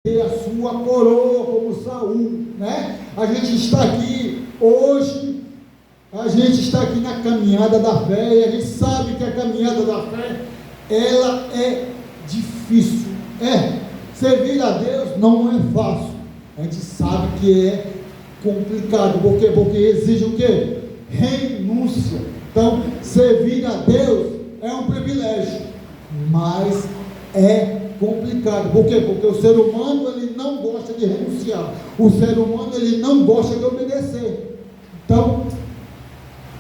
ter a sua coroa como Saul, né? A gente está aqui hoje, a gente está aqui na caminhada da fé, e a gente sabe que a caminhada da fé, ela é difícil, servir a Deus não é fácil, a gente sabe que é complicado, por quê? Porque exige o quê? Renúncia. Então, servir a Deus é um privilégio, mas é complicado, por quê? Porque o ser humano, ele não gosta de renunciar, o ser humano, ele não gosta de obedecer, então,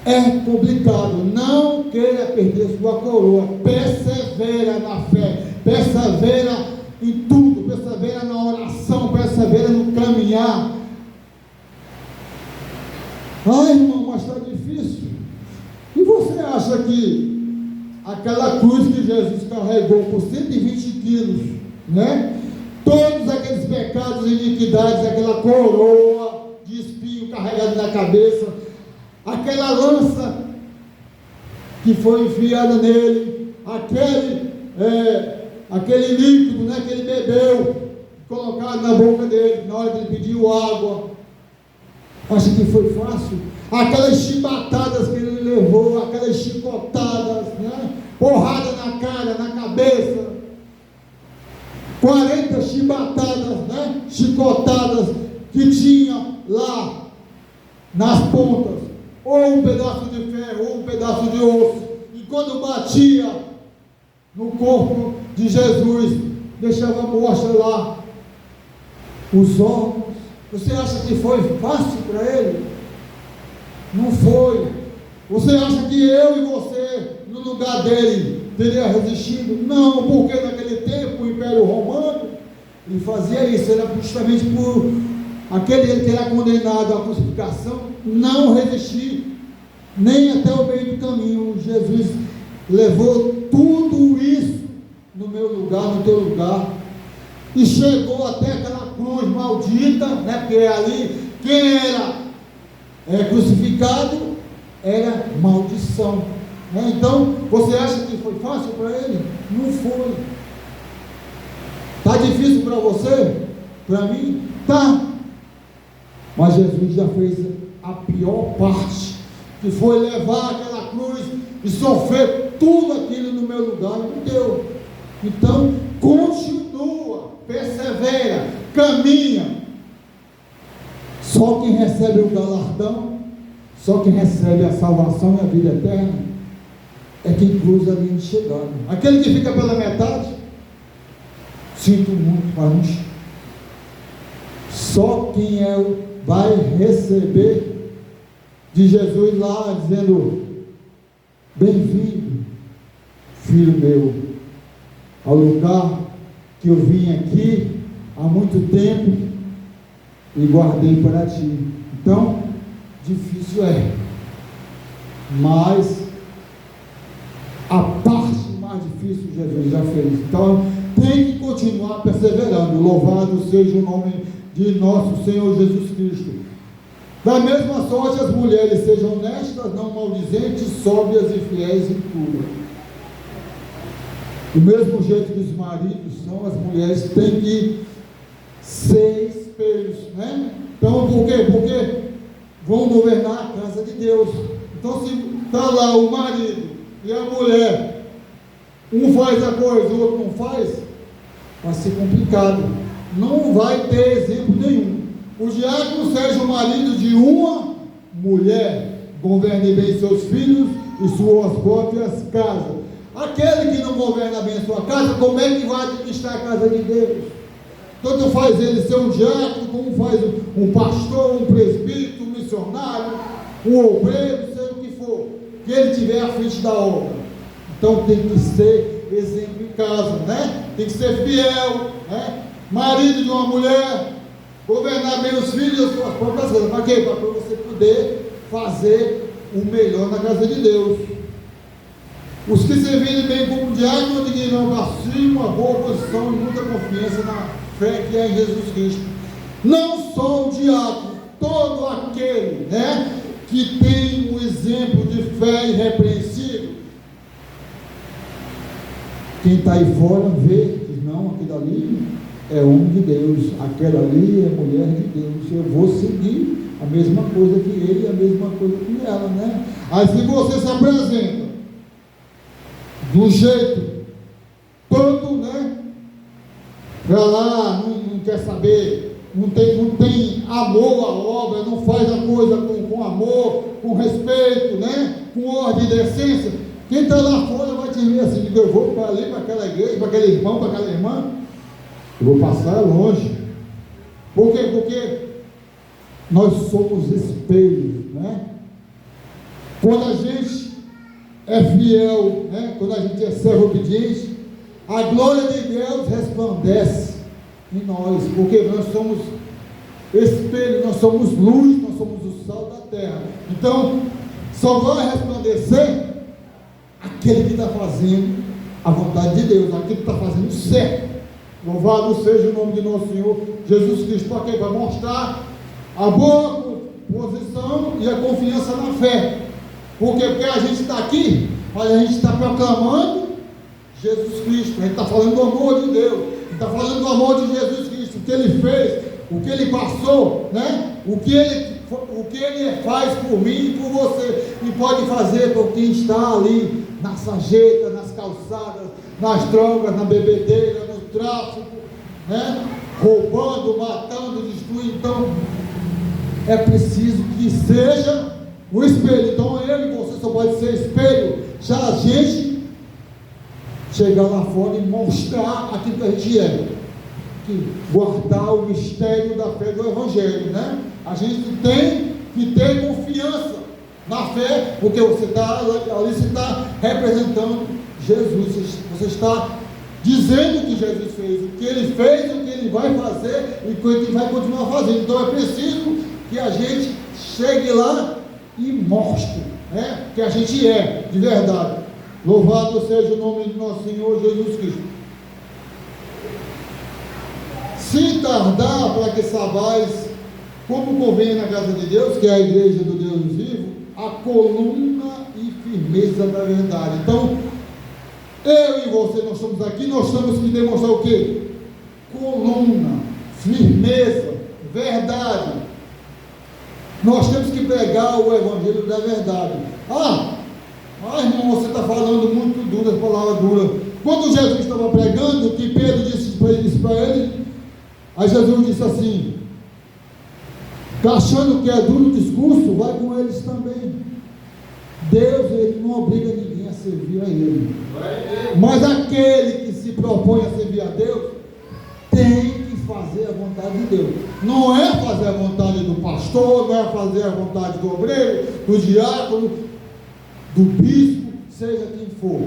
é complicado. Não queira perder sua coroa, persevera na fé, persevera em tudo, persevera na oração, persevera no caminhar. Ai, irmão, mas está difícil. E você acha que aquela cruz que Jesus carregou por 120 quilos, né? Todos aqueles pecados e iniquidades, aquela coroa de espinho carregada na cabeça, aquela lança que foi enfiada nele, aquele líquido, né, que ele bebeu, colocado na boca dele, na hora que ele pediu água, acha que foi fácil? Aquelas chibatadas que ele levou, aquelas chicotadas, né, porrada na cara, na cabeça, 40 chibatadas, né, chicotadas que tinha lá nas pontas, ou um pedaço de ferro, ou um pedaço de osso, e quando batia no corpo de Jesus, deixava mostra lá os órgãos. Você acha que foi fácil para ele? Não foi. Você acha que eu e você, no lugar dele, teria resistido? Não, porque naquele tempo o Império Romano, ele fazia isso, era justamente por aquele que era condenado à crucificação, não resistir, nem até o meio do caminho. Jesus levou tudo isso no meu lugar, no teu lugar, e chegou até aquela cruz maldita, né? Porque ali, quem era crucificado, era maldição, né? Então, você acha que foi fácil para ele? Não foi. Está difícil para você? Para mim? Tá. Mas Jesus já fez a pior parte, que foi levar aquela cruz e sofrer tudo aquilo no meu lugar, e não deu. Então, continua, persevera, caminha. Só quem recebe o galardão, só quem recebe a salvação e a vida eterna, é quem cruza a linha de chegada. Aquele que fica pela metade, sinto muito, mas não. Só quem vai receber de Jesus lá, dizendo: bem-vindo, filho meu, ao lugar que eu vim aqui há muito tempo e guardei para ti. Então, difícil mas a parte mais difícil Jesus já fez. Então, tem que continuar perseverando. Louvado seja o nome de nosso Senhor Jesus Cristo. Da mesma sorte, as mulheres sejam honestas, não maldizentes, sóbrias e fiéis em tudo. Do mesmo jeito que os maridos são, as mulheres têm que ser espelhos, né? Então, por quê? Porque vão governar a casa de Deus. Então, se está lá o marido e a mulher, um faz a coisa, o outro não faz, vai ser complicado. Não vai ter exemplo nenhum. O diácono seja o marido de uma mulher, governe bem seus filhos e suas próprias casas. Aquele que não governa bem a sua casa, como é que vai administrar a casa de Deus? Tanto faz ele ser um diácono, como faz um pastor, um presbítero, um missionário, um obreiro, seja o que for, que ele tiver à frente da obra. Então tem que ser exemplo em casa, né? Tem que ser fiel, né? Marido de uma mulher, governar bem os filhos e as suas próprias casas. Para quê? Para você poder fazer o melhor na casa de Deus. Os que servirem bem como diácono adquirirão para si uma boa posição e muita confiança na fé que é em Jesus Cristo. Não só o diácono, todo aquele, né, que tem um exemplo de fé irrepreensível. Quem está aí fora vê, diz: não, aquilo ali é homem de Deus, aquela ali é mulher de Deus, eu vou seguir a mesma coisa que ele, a mesma coisa que ela, né? Aí se você se apresenta do jeito todo, né? Pra lá, não quer saber, não tem amor à obra, não faz a coisa com amor, com respeito, né? Com ordem e decência. Quem está lá fora vai te ver assim, eu vou para ali, para aquela igreja, para aquele irmão, para aquela irmã, eu vou passar longe. Por quê? Porque nós somos espelhos, né? Quando a gente é fiel, né? Quando a gente é servo obediente, a glória de Deus resplandece em nós, porque nós somos espelho, nós somos luz, nós somos o sal da terra. Então, só vai resplandecer aquele que está fazendo a vontade de Deus, aquele que está fazendo certo. Louvado seja o nome de nosso Senhor Jesus Cristo. Para quê? Para mostrar a boa posição e a confiança na fé. Por quê? Porque a gente está aqui, mas a gente está proclamando Jesus Cristo, a gente está falando do amor de Deus, a gente está falando do amor de Jesus Cristo, o que Ele fez, o que Ele passou, né? O que Ele faz por mim e por você, e pode fazer por quem está ali, na sarjeta, nas calçadas, nas drogas, na bebedeira, no tráfico, né? Roubando, matando, destruindo. Então, é preciso que seja o espelho. Então, eu e você só pode ser espelho, já a gente chegar lá fora e mostrar aquilo que a gente é, que guardar o mistério da fé do Evangelho, né? A gente tem que ter confiança na fé, porque você está ali, você está representando Jesus, você está dizendo o que Jesus fez, o que Ele fez, o que Ele vai fazer e o que Ele vai continuar fazendo. Então é preciso que a gente chegue lá e mostre, né, que a gente é de verdade. Louvado seja o nome de nosso Senhor Jesus Cristo. Se tardar, para que sabais como convém na casa de Deus, que é a igreja do Deus vivo, a coluna e firmeza da verdade. Então, eu e você, nós estamos aqui, nós temos que demonstrar o quê? Coluna, firmeza, verdade. Nós temos que pregar o evangelho da verdade. Irmão, você está falando muito duro, as palavras duras. Quando Jesus estava pregando, que Pedro disse para ele, aí Jesus disse assim: está achando que é duro o discurso? Vai com eles também. Deus, Ele não obriga ninguém a servir a Ele. Mas aquele que se propõe a servir a Deus, tem que fazer a vontade de Deus. Não é fazer a vontade do pastor, não é fazer a vontade do obreiro, do diácono, do bispo, seja quem for.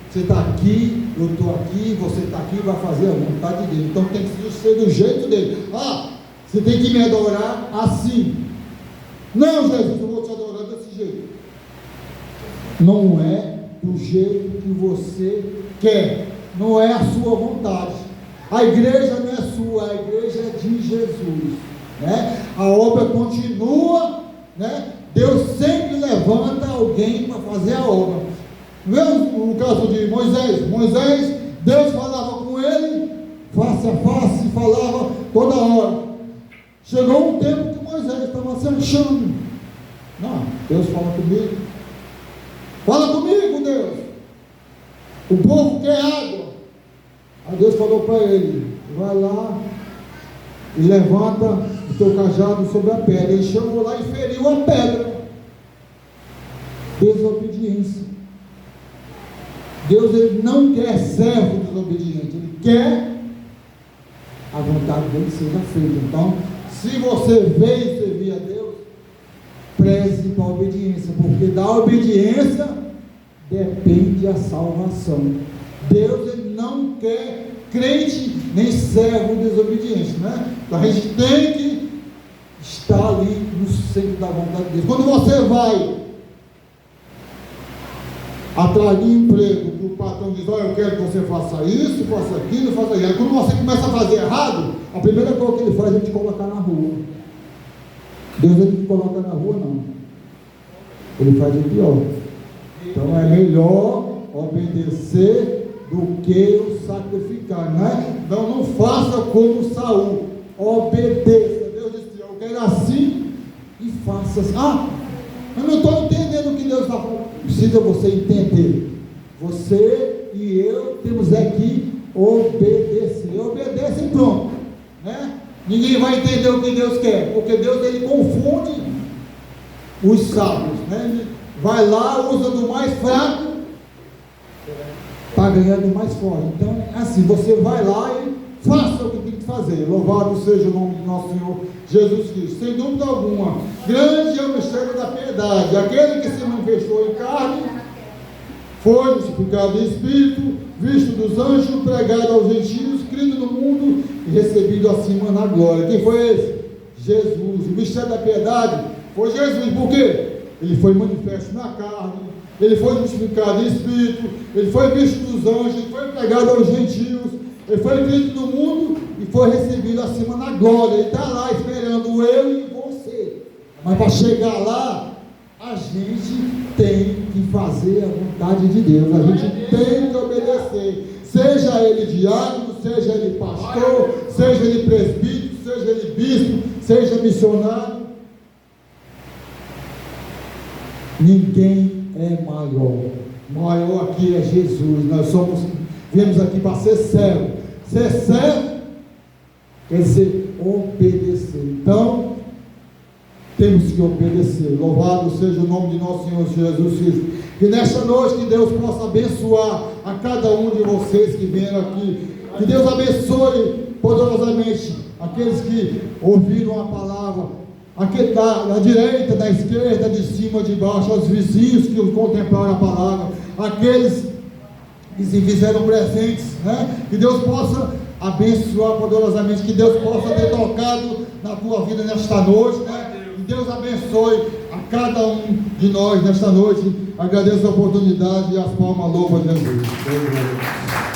Você está aqui, eu estou aqui, você está aqui, vai fazer a vontade dele. Então tem que ser do jeito dele. Você tem que me adorar assim. Não, Jesus, eu vou te adorar desse jeito. Não é do jeito que você quer. Não é a sua vontade. A igreja não é sua, a igreja é de Jesus, né? A obra continua, né? Deus sempre levanta alguém para fazer a obra. Mesmo no caso de Moisés, Deus falava com ele face a face, falava toda hora. Chegou um tempo que Moisés estava se achando. Não, Deus fala comigo. Fala comigo, Deus. O povo quer água. Aí Deus falou para ele: vai lá e levanta o teu cajado sobre a pedra. Ele chegou lá e feriu a pedra. Desobediência. Deus, Ele não quer servo desobediente. Ele quer a vontade dele seja feita. Então, se você veio servir a Deus, preze para a obediência, porque da obediência depende a salvação. Deus, Ele não quer crente nem servo desobediente, né? Então a gente tem que estar ali no centro da vontade de Deus. Quando você vai atrás de emprego, que o patrão diz: olha, eu quero que você faça isso, faça aquilo, faça aquilo. Aí quando você começa a fazer errado, a primeira coisa que ele faz é te colocar na rua. Deus não te coloca na rua, não. Ele faz o pior. Então é melhor obedecer do que o sacrificar, né? Então não faça como Saul, obedeça. Deus disse: eu quero assim e faça assim. Ah, eu não estou entendendo o que Deus está falando. Precisa você entender. Você e eu temos aqui obedecer. Obedece e pronto, né? Ninguém vai entender o que Deus quer, porque Deus, ele confunde os sábios, né? Ele vai lá, usa do mais fraco para ganhar do mais forte. Então, assim, você vai lá e faça o que tem que fazer. Louvado seja o nome de nosso Senhor Jesus Cristo. Sem dúvida alguma, grande é o mistério da piedade. Aquele que se manifestou em carne, foi justificado em espírito, visto dos anjos, pregado aos gentios, crido no mundo e recebido acima na glória. Quem foi esse? Jesus. O mistério da piedade foi Jesus. Por quê? Ele foi manifesto na carne, ele foi justificado em espírito, ele foi visto dos anjos, ele foi pregado aos gentios, ele foi crido no mundo e foi recebido acima na glória. Ele está lá esperando eu e você. Mas para chegar lá, a gente tem que fazer a vontade de Deus, a gente tem que obedecer, seja ele diácono, seja ele pastor, seja ele presbítero, seja ele bispo, seja missionário. Ninguém é maior aqui é Jesus. Nós viemos aqui para ser servo. Ser servo quer dizer obedecer. Então temos que obedecer. Louvado seja o nome de nosso Senhor Jesus Cristo. Que nesta noite, que Deus possa abençoar a cada um de vocês que vieram aqui. Que Deus abençoe poderosamente aqueles que ouviram a palavra, aquele da direita, da esquerda, de cima, de baixo, aos vizinhos que contemplaram a palavra, aqueles que se fizeram presentes, né? Que Deus possa abençoar poderosamente, que Deus possa ter tocado na tua vida nesta noite, né? Deus abençoe a cada um de nós nesta noite. Agradeço a oportunidade e as palmas louvam a Jesus.